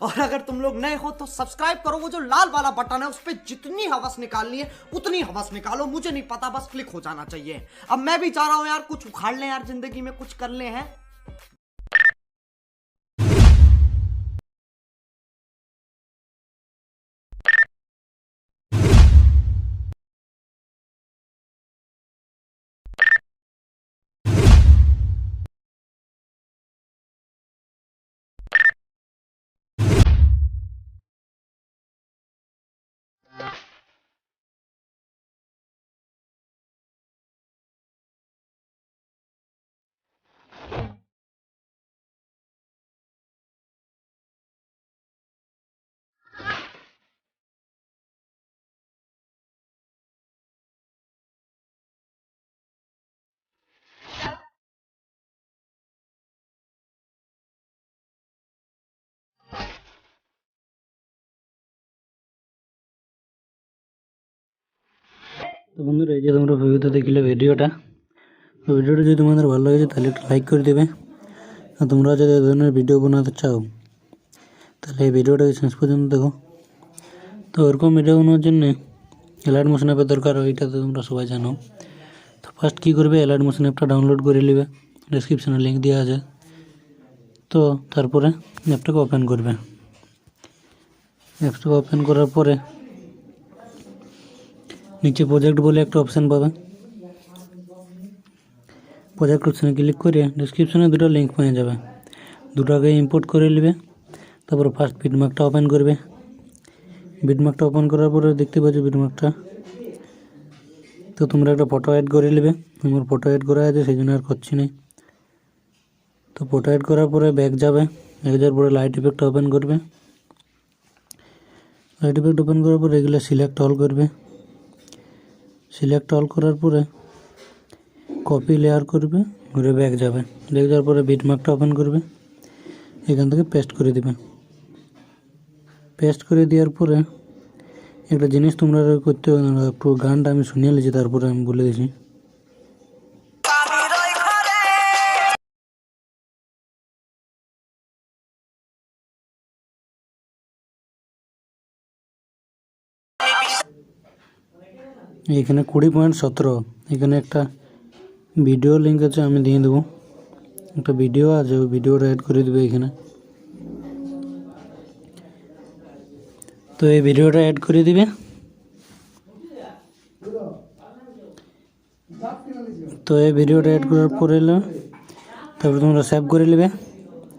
और अगर तुम लोग नए हो तो सब्सक्राइब करो, वो जो लाल वाला बटन है उस पर जितनी हवस निकालनी है उतनी हवस निकालो, मुझे नहीं पता, बस क्लिक हो जाना चाहिए। अब मैं भी चाह रहा हूं यार कुछ उखाड़ लें यार, जिंदगी में कुछ कर ले हैं। তো বন্ধুরা, এই যে তোমরা ভিডিওতে দেখলে ভিডিওটা, তো ভিডিওটা যদি তোমাদের ভালো লাগে তাহলে একটু লাইক করে দেবে। আর তোমরা যদি এই ধরনের ভিডিও বানাতে চাও তাহলে এই ভিডিওটাকে শেষ পর্যন্ত দেখো। তো এরকম ভিডিও বানানোর জন্য এলাইট মোশন অ্যাপের দরকার হয়, এটা তো তোমরা সবাই জানো। তো ফার্স্ট কী করবে, এলাইট মোশন অ্যাপটা ডাউনলোড করে নেবে, ডিসক্রিপশানে লিঙ্ক দেওয়া আছে। তো তারপরে অ্যাপটাকে ওপেন করবে। অ্যাপটাকে ওপেন করার পরে নিচে প্রজেক্ট বলে একটা অপশান পাবে, প্রজেক্ট অপশানে ক্লিক করে ডিসক্রিপশানে দুটো লিঙ্ক পেয়ে যাবে, দুটোকে ইম্পোর্ট করে নেবে। তারপর ফার্স্ট বিটমার্কটা ওপেন করবে। বিটমার্কটা ওপেন করার পরে দেখতে পাচ্ছ বিটমার্কটা, তো তোমরা একটা ফটো অ্যাড করে নেবে। আমার ফটো অ্যাড করা আছে সেই জন্য আর করছি না। তো ফটো অ্যাড করার পরে ব্যাক যাবে, ব্যাক যাওয়ার পরে লাইট ইফেক্টটা ওপেন করবে। লাইট ইফেক্ট ওপেন করার পরে এগুলো সিলেক্ট অল করবে। সিলেক্ট অল করার পরে কপি লেয়ার করবে, ঘুরে ব্যাক যাবে। ব্যাক যাওয়ার পরে বিটমার্কটা ওপেন করবে, এখান থেকে পেস্ট করে দেবে। পেস্ট করে দেওয়ার পরে একটা জিনিস তোমরা করতে হবে না, একটু গানটা আমি শুনিয়ে নিয়েছি তারপরে আমি বলে দিচ্ছি। এখানে 20.17 এখানে একটা ভিডিও লিঙ্ক আছে, আমি দিয়ে দেবো। একটা ভিডিও আছে, ওই ভিডিওটা অ্যাড করে দেবে এখানে। তো এই ভিডিওটা অ্যাড করে দিবে। তো এই ভিডিওটা অ্যাড করার পরে তারপরে তোমরা সেভ করে নেবে।